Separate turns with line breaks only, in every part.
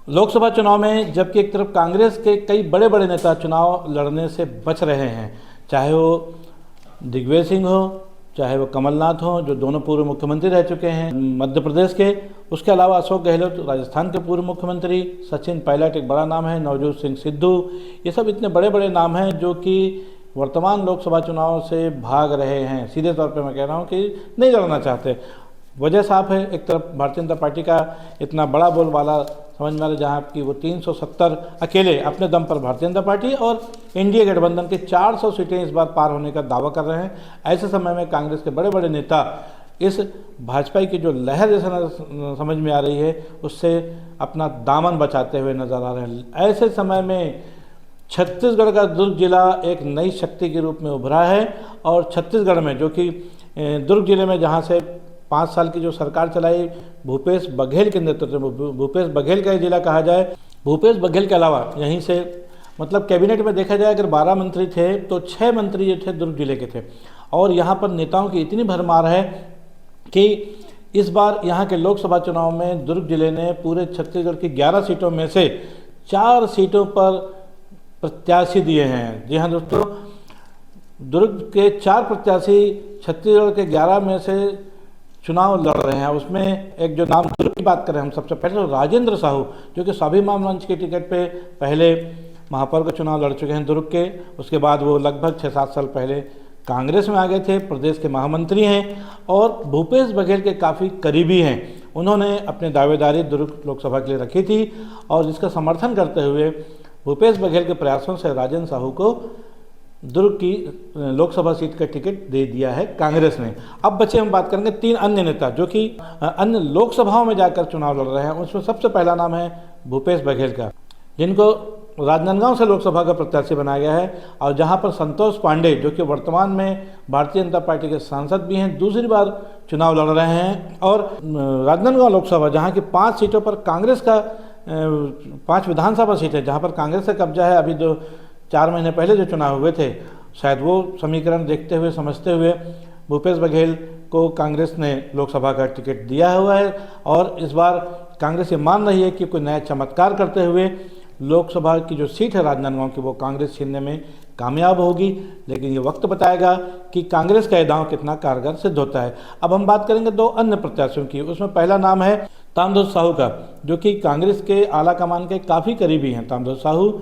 लोकसभा चुनाव में जबकि एक तरफ कांग्रेस के कई बड़े बड़े नेता चुनाव लड़ने से बच रहे हैं, चाहे वो दिग्विजय सिंह हो, चाहे वो कमलनाथ हो जो दोनों पूर्व मुख्यमंत्री रह चुके हैं मध्य प्रदेश के, उसके अलावा अशोक गहलोत राजस्थान के पूर्व मुख्यमंत्री, सचिन पायलट एक बड़ा नाम है, नवजोत सिंह सिद्धू, ये सब इतने बड़े बड़े नाम हैं जो कि वर्तमान लोकसभा चुनाव से भाग रहे हैं। सीधे तौर पे मैं कह रहा हूँ कि नहीं लड़ना चाहते। वजह साफ है, एक तरफ भारतीय जनता पार्टी का इतना बड़ा बोलबाला समझ में आ रहा है, जहाँ की वो 370 अकेले अपने दम पर भारतीय जनता पार्टी और एनडीए गठबंधन के 400 सीटें इस बार पार होने का दावा कर रहे हैं। ऐसे समय में कांग्रेस के बड़े बड़े नेता इस भाजपा की जो लहर जैसा समझ में आ रही है उससे अपना दामन बचाते हुए नजर आ रहे हैं। ऐसे समय में छत्तीसगढ़ का दुर्ग जिला एक नई शक्ति के रूप में उभरा है और छत्तीसगढ़ में जो कि दुर्ग जिले में जहाँ से 5 साल की जो सरकार चलाई भूपेश बघेल के नेतृत्व में, भूपेश बघेल का ये जिला कहा जाए। भूपेश बघेल के अलावा यहीं से मतलब कैबिनेट में देखा जाए अगर 12 मंत्री थे तो 6 मंत्री जो थे दुर्ग जिले के थे। और यहाँ पर नेताओं की इतनी भरमार है कि इस बार यहाँ के लोकसभा चुनाव में दुर्ग जिले ने पूरे छत्तीसगढ़ की 11 सीटों में से 4 सीटों पर प्रत्याशी दिए हैं। जी हाँ दोस्तों, दुर्ग के 4 प्रत्याशी छत्तीसगढ़ के 11 में से चुनाव लड़ रहे हैं। उसमें एक जो नाम दुर्ग की बात करें हम सबसे पहले तो राजेंद्र साहू, जो कि स्वाभिमान मंच के टिकट पे पहले महापौर का चुनाव लड़ चुके हैं दुर्ग के। उसके बाद वो लगभग 6-7 साल पहले कांग्रेस में आ गए थे, प्रदेश के महामंत्री हैं और भूपेश बघेल के काफ़ी करीबी हैं। उन्होंने अपनी दावेदारी दुर्ग लोकसभा के लिए रखी थी और जिसका समर्थन करते हुए भूपेश बघेल के प्रयासों से राजेंद्र साहू को दुर्ग की लोकसभा सीट का टिकट दे दिया है कांग्रेस ने। अब बच्चे हम बात करेंगे 3 अन्य नेता जो कि अन्य लोकसभाओं में जाकर चुनाव लड़ रहे हैं। उसमें सबसे पहला नाम है भूपेश बघेल का, जिनको राजनांदगांव से लोकसभा का प्रत्याशी बनाया गया है और जहां पर संतोष पांडे जो कि वर्तमान में भारतीय जनता पार्टी के सांसद भी हैं, दूसरी बार चुनाव लड़ रहे हैं। और राजनांदगांव लोकसभा जहां की 5 सीटों पर कांग्रेस का 5 विधानसभा सीटें जहां पर कांग्रेस का कब्जा है। अभी जो 4 महीने पहले जो चुनाव हुए थे शायद वो समीकरण देखते हुए समझते हुए भूपेश बघेल को कांग्रेस ने लोकसभा का टिकट दिया हुआ है और इस बार कांग्रेस ये मान रही है कि कोई नया चमत्कार करते हुए लोकसभा की जो सीट है राजनांदगांव की वो कांग्रेस छीनने में कामयाब होगी। लेकिन ये वक्त बताएगा कि कांग्रेस का ये दांव कितना कारगर सिद्ध होता है। अब हम बात करेंगे 2 अन्य प्रत्याशियों की। उसमें पहला नाम है ताम्रध्वज साहू का, जो कि कांग्रेस के आला कमान के काफ़ी करीबी हैं ताम्रध्वज साहू।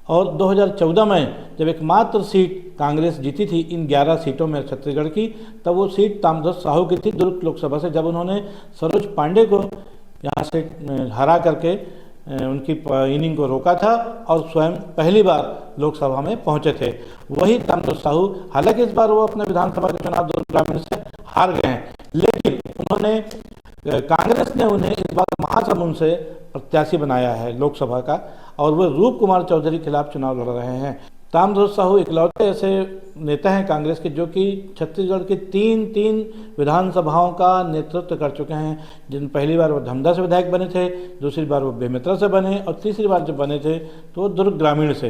और 2014 में जब एकमात्र सीट कांग्रेस जीती थी इन 11 सीटों में छत्तीसगढ़ की, तब वो सीट ताम्रध्वज साहू की थी दुर्ग लोकसभा से, जब उन्होंने सरोज पांडे को यहाँ से हरा करके उनकी इनिंग को रोका था और स्वयं पहली बार लोकसभा में पहुंचे थे। वही ताम्रध्वज साहू, हालांकि इस बार वो अपने विधानसभा के चुनाव दुर्ग ग्रामीण से हार गए हैं, लेकिन उन्होंने कांग्रेस ने उन्हें इस बार महासमुंद से प्रत्याशी बनाया है लोकसभा का और वो रूप कुमार चौधरी के खिलाफ चुनाव लड़ रहे हैं। ताम्रध्वज साहू इकलौते ऐसे नेता हैं कांग्रेस के जो कि छत्तीसगढ़ की 3 विधानसभाओं का नेतृत्व कर चुके हैं। जिन पहली बार वो धमधा से विधायक बने थे, दूसरी बार वो बेमेतरा से बने और तीसरी बार जब बने थे तो वो दुर्ग ग्रामीण से।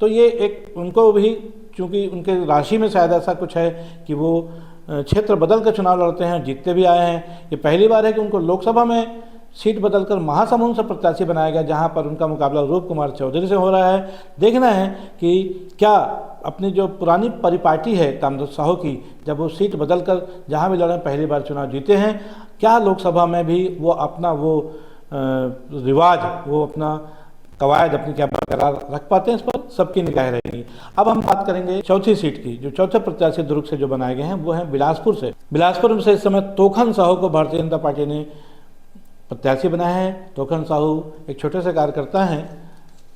तो ये एक उनको भी चूँकि उनके राशि में शायद ऐसा कुछ है कि वो क्षेत्र बदल कर चुनाव लड़ते हैं, जीतते भी आए हैं। ये पहली बार है कि उनको लोकसभा में सीट बदलकर महासमुंद से प्रत्याशी बनाया गया, जहां पर उनका मुकाबला रूप कुमार चौधरी से हो रहा है। देखना है कि क्या अपनी जो पुरानी परिपाटी है ताम्रध्वज साहू की, जब वो सीट बदलकर जहां भी लड़े पहली बार चुनाव जीते हैं, क्या लोकसभा में भी वो अपना वो रिवाज, वो अपना कवायद अपनी क्या बरकरार रख पाते हैं, इस पर सबकी निगाह रहेगी। अब हम बात करेंगे चौथी सीट की। जो चौथे प्रत्याशी दुर्ग से जो बनाए गए हैं वो हैं बिलासपुर से। बिलासपुर से इस समय तोखन साहू को भारतीय जनता पार्टी ने प्रत्याशी बनाया है। तोखन साहू एक छोटे से कार्यकर्ता हैं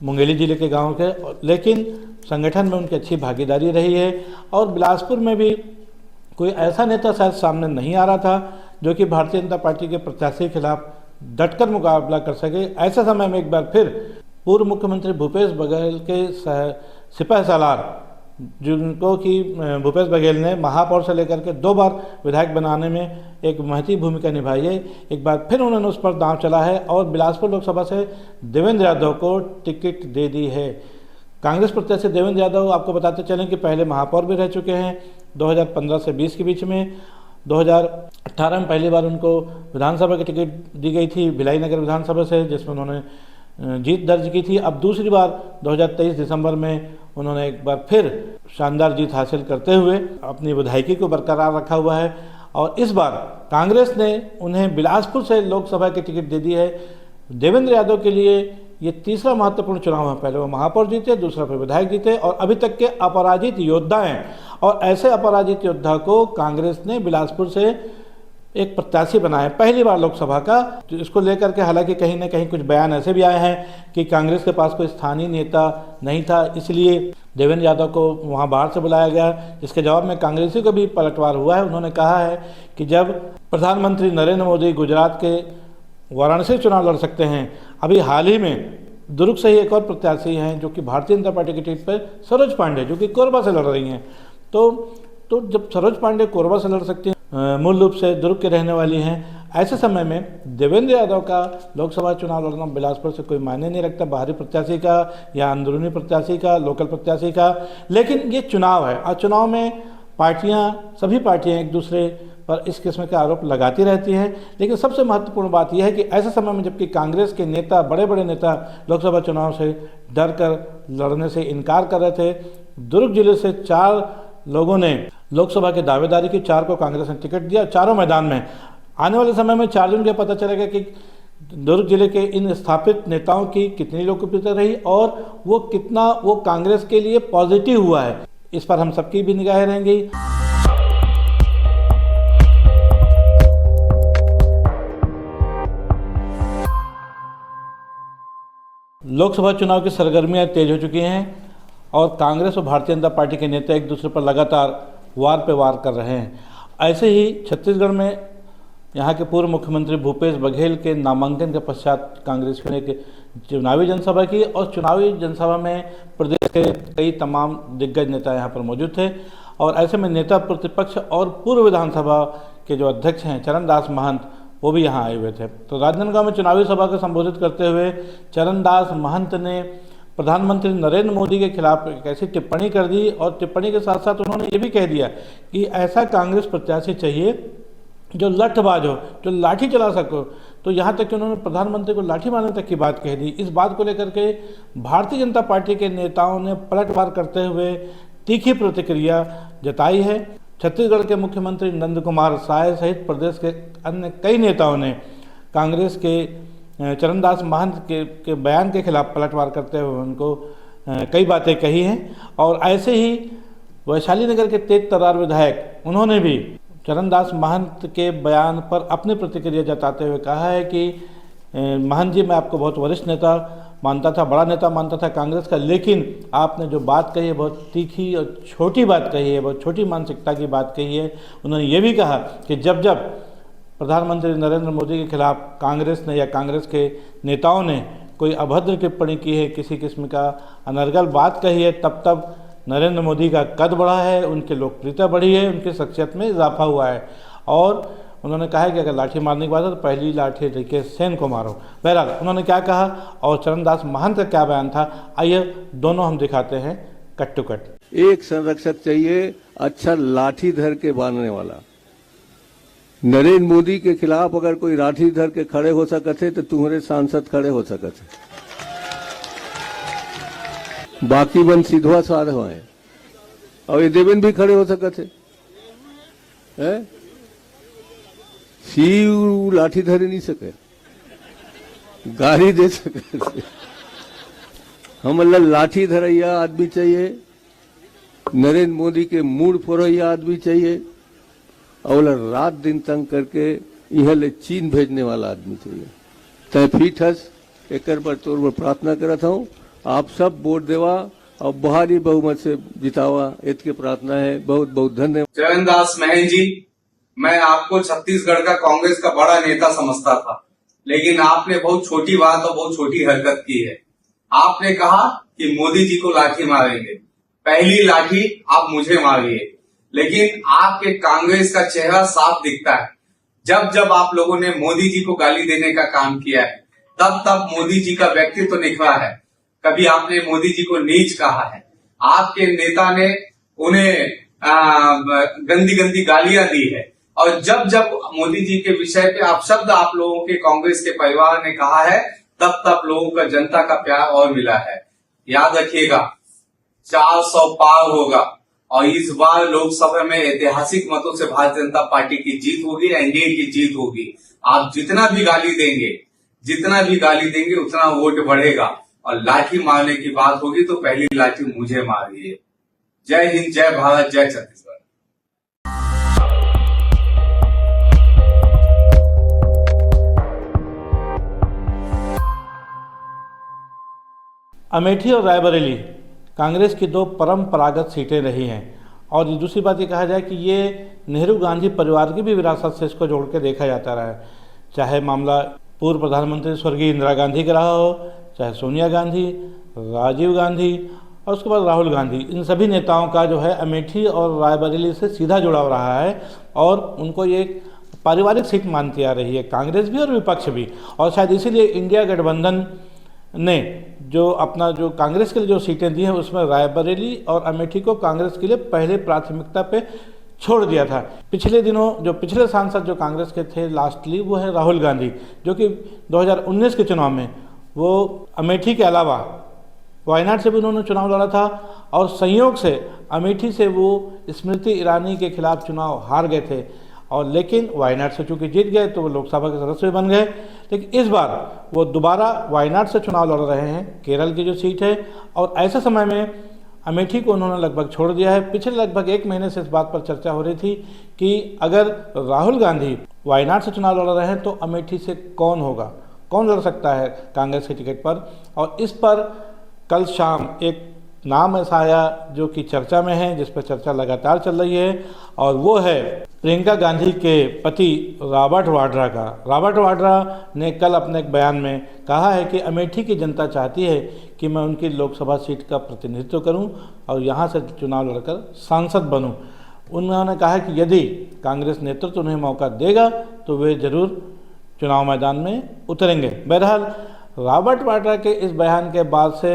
मुंगेली जिले के गांव के, लेकिन संगठन में उनकी अच्छी भागीदारी रही है और बिलासपुर में भी कोई ऐसा नेता शायद सामने नहीं आ रहा था जो कि भारतीय जनता पार्टी के प्रत्याशी के खिलाफ डटकर मुकाबला कर सके। ऐसे समय में एक बार फिर पूर्व मुख्यमंत्री भूपेश बघेल के सिपहसालार, जिनको कि भूपेश बघेल ने महापौर से लेकर के 2 बार विधायक बनाने में एक महती भूमिका निभाई है, एक बार फिर उन्होंने उस पर दांव चला है और बिलासपुर लोकसभा से देवेंद्र यादव को टिकट दे दी है। कांग्रेस प्रत्याशी देवेंद्र यादव आपको बताते चलें कि पहले महापौर भी रह चुके हैं 2015 से 20 के बीच में। 2018 में पहली बार उनको विधानसभा की टिकट दी गई थी भिलाई नगर विधानसभा से, जिसमें उन्होंने जीत दर्ज की थी। अब दूसरी बार 2023 दिसंबर में उन्होंने एक बार फिर शानदार जीत हासिल करते हुए अपनी विधायकी को बरकरार रखा हुआ है और इस बार कांग्रेस ने उन्हें बिलासपुर से लोकसभा की टिकट दे दी है। देवेंद्र यादव के लिए ये तीसरा महत्वपूर्ण चुनाव है। पहले वो महापौर जीते, दूसरा फिर विधायक जीते और अभी तक के अपराजित योद्धा हैं और ऐसे अपराजित योद्धा को कांग्रेस ने बिलासपुर से एक प्रत्याशी बनाया पहली बार लोकसभा का। तो इसको लेकर के हालांकि कहीं ना कहीं कुछ बयान ऐसे भी आए हैं कि कांग्रेस के पास कोई स्थानीय नेता नहीं था, इसलिए देवेंद्र यादव को वहां बाहर से बुलाया गया। जिसके जवाब में कांग्रेसी को भी पलटवार हुआ है। उन्होंने कहा है कि जब प्रधानमंत्री नरेंद्र मोदी गुजरात के वाराणसी चुनाव लड़ सकते हैं, अभी हाल ही में दुर्ग से ही एक और प्रत्याशी हैं जो कि भारतीय जनता पार्टी की टिकट पर सरोज पांडे जो कि कोरबा से लड़ रही हैं। तो जब सरोज पांडे कोरबा से लड़ सकती हैं, मूल रूप से दुर्ग के रहने वाली हैं, ऐसे समय में देवेंद्र यादव का लोकसभा चुनाव लड़ना बिलासपुर से कोई मायने नहीं रखता, बाहरी प्रत्याशी का या अंदरूनी प्रत्याशी का, लोकल प्रत्याशी का। लेकिन ये चुनाव है और चुनाव में सभी पार्टियां एक दूसरे पर इस किस्म के आरोप लगाती रहती हैं। लेकिन सबसे महत्वपूर्ण बात यह है कि ऐसे समय में जबकि कांग्रेस के नेता, बड़े बड़े नेता लोकसभा चुनाव से डर कर लड़ने से इनकार कर रहे थे, दुर्ग जिले से 4 लोगों ने लोकसभा की दावेदारी की, 4 को कांग्रेस ने टिकट दिया, चारों मैदान में। आने वाले समय में 4 जून को पता चलेगा कि दुर्ग जिले के इन स्थापित नेताओं की कितनी लोकप्रियता रही और वो कांग्रेस के लिए पॉजिटिव हुआ है। इस पर हम सबकी भी निगाहें रहेंगी। लोकसभा चुनाव की सरगर्मियां तेज हो चुकी हैं और कांग्रेस और भारतीय जनता पार्टी के नेता एक दूसरे पर लगातार वार पे वार कर रहे हैं। ऐसे ही छत्तीसगढ़ में यहाँ के पूर्व मुख्यमंत्री भूपेश बघेल के नामांकन के पश्चात कांग्रेस ने एक चुनावी जनसभा की और चुनावी जनसभा में प्रदेश के कई तमाम दिग्गज नेता यहाँ पर मौजूद थे और ऐसे में नेता प्रतिपक्ष और पूर्व विधानसभा के जो अध्यक्ष हैं चरणदास महंत, वो भी यहाँ आए हुए थे। तो राजनांदगांव में चुनावी सभा को संबोधित करते हुए चरणदास महंत ने प्रधानमंत्री नरेंद्र मोदी के खिलाफ एक ऐसी टिप्पणी कर दी और टिप्पणी के साथ साथ उन्होंने ये भी कह दिया कि ऐसा कांग्रेस प्रत्याशी चाहिए जो लठबाज हो, जो लाठी चला सको। तो यहाँ तक कि उन्होंने प्रधानमंत्री को लाठी मारने तक की बात कह दी। इस बात को लेकर के भारतीय जनता पार्टी के नेताओं ने पलटवार करते हुए तीखी प्रतिक्रिया जताई है। छत्तीसगढ़ के मुख्यमंत्री नंद कुमार साय सहित प्रदेश के अन्य कई नेताओं ने कांग्रेस के चरणदास महंत के बयान के खिलाफ पलटवार करते हुए उनको कई बातें कही हैं। और ऐसे ही वैशाली नगर के तेज तर्रार विधायक, उन्होंने भी चरणदास महंत के बयान पर अपनी प्रतिक्रिया जताते हुए कहा है कि महंत जी, मैं आपको बहुत वरिष्ठ नेता मानता था, बड़ा नेता मानता था कांग्रेस का, लेकिन आपने जो बात कही है बहुत तीखी और छोटी बात कही है, बहुत छोटी मानसिकता की बात कही है। उन्होंने ये भी कहा कि जब प्रधानमंत्री नरेंद्र मोदी के खिलाफ कांग्रेस ने या कांग्रेस के नेताओं ने कोई अभद्र टिप्पणी की है, किसी किस्म का अनर्गल बात कही है, तब नरेंद्र मोदी का कद बढ़ा है, उनकी लोकप्रियता बढ़ी है, उनकी शख्सियत में इजाफा हुआ है। और उन्होंने कहा है कि अगर लाठी मारने की बात है तो पहली लाठी ऋषिकेश सेन को मारो। बहरहाल उन्होंने क्या कहा और चरणदास महंत का क्या बयान था, आइए दोनों हम दिखाते हैं कट टू कट।
एक संरक्षक चाहिए अच्छा लाठी धर के बांधने वाला। नरेंद्र मोदी के खिलाफ अगर कोई लाठी धर के खड़े हो सकते तो तुम्हारे सांसद खड़े हो सकते, बाकी बन सीधवा साधव है और ये देवेंद्र भी खड़े हो सकते है। शिव लाठी धरे नहीं सके, गाली दे सके। हम लाठी धरैया आदमी चाहिए, नरेंद्र मोदी के मूड फोरैया आदमी चाहिए और रात दिन तंग करके यहाँ ले चीन भेजने वाला आदमी चाहिए। तय फीट हस एक पर तौर पर प्रार्थना करता हूँ, आप सब वोट देवा और भारी बहुमत से जितावा, इसकी प्रार्थना है। बहुत बहुत धन्यवाद।
चरणदास महंत जी, मैं आपको छत्तीसगढ़ का कांग्रेस का बड़ा नेता समझता था, लेकिन आपने बहुत छोटी बात और बहुत छोटी हरकत की है। आपने कहा कि मोदी जी को लाठी मारेंगे, पहली लाठी आप मुझे मारिए, लेकिन आपके कांग्रेस का चेहरा साफ दिखता है। जब जब आप लोगों ने मोदी जी को गाली देने का काम किया है, तब तब मोदी जी का व्यक्तित्व निखरा है। कभी आपने मोदी जी को नीच कहा है, आपके नेता ने उन्हें गंदी गंदी गालियां दी है, और जब जब मोदी जी के विषय पे आप शब्द आप लोगों के कांग्रेस के परिवार ने कहा है, तब लोगों का, जनता का प्यार और मिला है। याद रखिएगा, 400 पार होगा और इस बार लोकसभा में ऐतिहासिक मतों से भारतीय जनता पार्टी की जीत होगी, एनडीए की जीत होगी। आप जितना भी गाली देंगे उतना वोट बढ़ेगा और लाठी मारने की बात होगी तो पहली लाठी मुझे मारिए। जय हिंद, जय भारत, जय छत्तीसगढ़।
अमेठी और रायबरेली कांग्रेस की दो परंपरागत सीटें रही हैं और दूसरी बात ये कहा जाए कि ये नेहरू गांधी परिवार की भी विरासत से इसको जोड़ के देखा जाता रहा है। चाहे मामला पूर्व प्रधानमंत्री स्वर्गीय इंदिरा गांधी का रहा हो, चाहे सोनिया गांधी, राजीव गांधी और उसके बाद राहुल गांधी, इन सभी नेताओं का जो है अमेठी और रायबरेली से सीधा जुड़ाव रहा है और उनको ये एक पारिवारिक सीट मानती आ रही है, कांग्रेस भी और विपक्ष भी। और शायद इसीलिए इंडिया गठबंधन ने जो अपना जो कांग्रेस के लिए जो सीटें दी हैं उसमें रायबरेली और अमेठी को कांग्रेस के लिए पहले प्राथमिकता पे छोड़ दिया था। पिछले दिनों जो पिछले सांसद जो कांग्रेस के थे लास्टली वो है राहुल गांधी, जो कि 2019 के चुनाव में वो अमेठी के अलावा वायनाड से भी उन्होंने चुनाव लड़ा था और संयोग से अमेठी से वो स्मृति ईरानी के खिलाफ चुनाव हार गए थे और लेकिन वायनाड से चूंकि जीत गए तो वो लोकसभा के सदस्य भी बन गए। लेकिन इस बार वो दोबारा वायनाड से चुनाव लड़ रहे हैं, केरल की जो सीट है, और ऐसे समय में अमेठी को उन्होंने लगभग छोड़ दिया है। पिछले लगभग 1 महीने से इस बात पर चर्चा हो रही थी कि अगर राहुल गांधी वायनाड से चुनाव लड़ रहे हैं तो अमेठी से कौन होगा, कौन लड़ सकता है कांग्रेस के टिकट पर। और इस पर कल शाम एक नाम ऐसा आया जो कि चर्चा में है, जिस पर चर्चा लगातार चल रही है और वो है प्रियंका गांधी के पति रॉबर्ट वाड्रा का। रॉबर्ट वाड्रा ने कल अपने एक बयान में कहा है कि अमेठी की जनता चाहती है कि मैं उनकी लोकसभा सीट का प्रतिनिधित्व करूं और यहां से चुनाव लड़कर सांसद बनूं। उन्होंने कहा कि यदि कांग्रेस नेतृत्व उन्हें मौका देगा तो वे जरूर चुनाव मैदान में उतरेंगे। बहरहाल रॉबर्ट वाड्रा के इस बयान के बाद से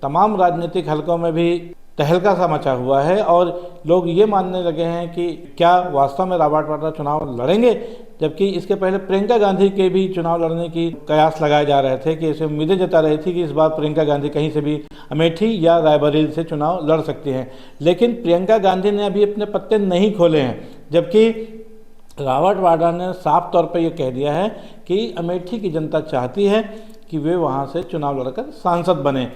तमाम राजनीतिक हलकों में भी तहलका सा मचा हुआ है और लोग ये मानने लगे हैं कि क्या वास्तव में रॉबर्ट वाड्रा चुनाव लड़ेंगे, जबकि इसके पहले प्रियंका गांधी के भी चुनाव लड़ने की कयास लगाए जा रहे थे कि ऐसे उम्मीदें जता रही थी कि इस बार प्रियंका गांधी कहीं से भी अमेठी या रायबरेली से चुनाव लड़ सकती हैं। लेकिन प्रियंका गांधी ने अभी अपने पत्ते नहीं खोले हैं, जबकि रॉबर्ट वाड्रा ने साफ तौर पर यह कह दिया है कि अमेठी की जनता चाहती है कि वे वहाँ से चुनाव लड़कर सांसद बने।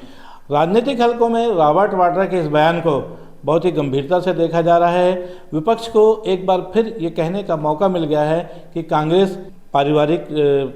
राजनीतिक हलकों में रॉबर्ट वाड्रा के इस बयान को बहुत ही गंभीरता से देखा जा रहा है। विपक्ष को एक बार फिर ये कहने का मौका मिल गया है कि कांग्रेस पारिवारिक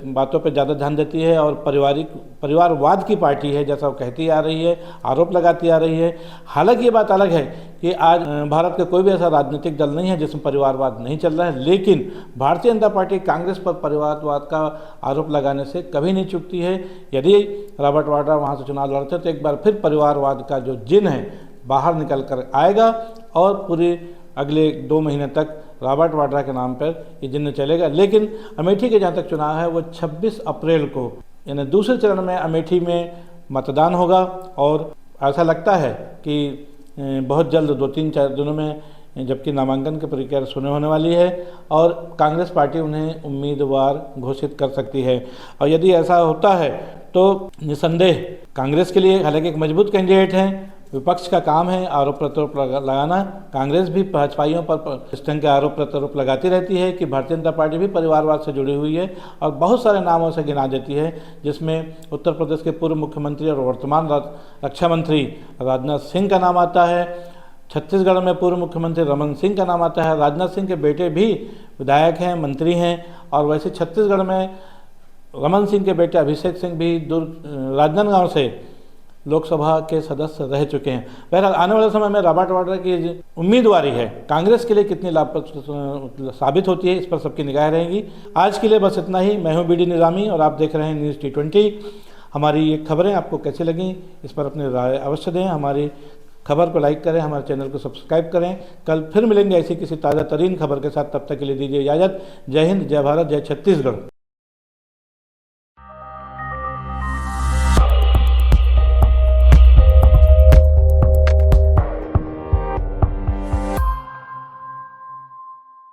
बातों पर ज़्यादा ध्यान देती है और परिवारवाद की पार्टी है, जैसा वो कहती आ रही है, आरोप लगाती आ रही है। हालांकि ये बात अलग है कि आज भारत का कोई भी ऐसा राजनीतिक दल नहीं है जिसमें परिवारवाद नहीं चल रहा है, लेकिन भारतीय जनता पार्टी कांग्रेस पर परिवारवाद का आरोप लगाने से कभी नहीं चूकती है। यदि रॉबर्ट वाड्रा वहाँ से चुनाव लड़ते तो एक बार फिर परिवारवाद का जो जिन है बाहर निकल कर आएगा और पूरे अगले 2 महीने तक रॉबर्ट वाड्रा के नाम पर ये जिन्न चलेगा। लेकिन अमेठी के जहाँ तक चुनाव है वो 26 अप्रैल को यानी दूसरे चरण में अमेठी में मतदान होगा और ऐसा लगता है कि बहुत जल्द 2-3-4 दिनों में, जबकि नामांकन की प्रक्रिया शुरू होने वाली है और कांग्रेस पार्टी उन्हें उम्मीदवार घोषित कर सकती है। और यदि ऐसा होता है तो निसंदेह कांग्रेस के लिए हालांकि एक मजबूत कैंडिडेट हैं, विपक्ष का काम है आरोप प्रत्यारोप लगाना। कांग्रेस भी भाजपाइयों पर इस ढंग के आरोप प्रत्यारोप लगाती रहती है कि भारतीय जनता पार्टी भी परिवारवाद से जुड़ी हुई है और बहुत सारे नामों से गिना देती है, जिसमें उत्तर प्रदेश के पूर्व मुख्यमंत्री और वर्तमान रक्षा मंत्री राजनाथ सिंह का नाम आता है। छत्तीसगढ़ में पूर्व मुख्यमंत्री रमन सिंह का नाम आता है। राजनाथ सिंह के बेटे भी विधायक हैं, मंत्री हैं और वैसे छत्तीसगढ़ में रमन सिंह के बेटे अभिषेक सिंह भी राजनांदगांव से लोकसभा के सदस्य रह चुके हैं। बहरहाल आने वाले समय में रॉबर्ट वाड्रा की उम्मीदवारी है कांग्रेस के लिए कितनी लाभप्रद साबित होती है, इस पर सबकी निगाह रहेंगी। आज के लिए बस इतना ही। मैं हूं बीडी निजामी और आप देख रहे हैं न्यूज़ T20। हमारी ये खबरें आपको कैसी लगी इस पर अपनी राय अवश्य दें। हमारी खबर को लाइक करें, हमारे चैनल को सब्सक्राइब करें। कल फिर मिलेंगे ऐसी किसी ताज़ा तरीन खबर के साथ, तब तक के लिए दीजिए इजाज़त। जय हिंद, जय भारत, जय छत्तीसगढ़।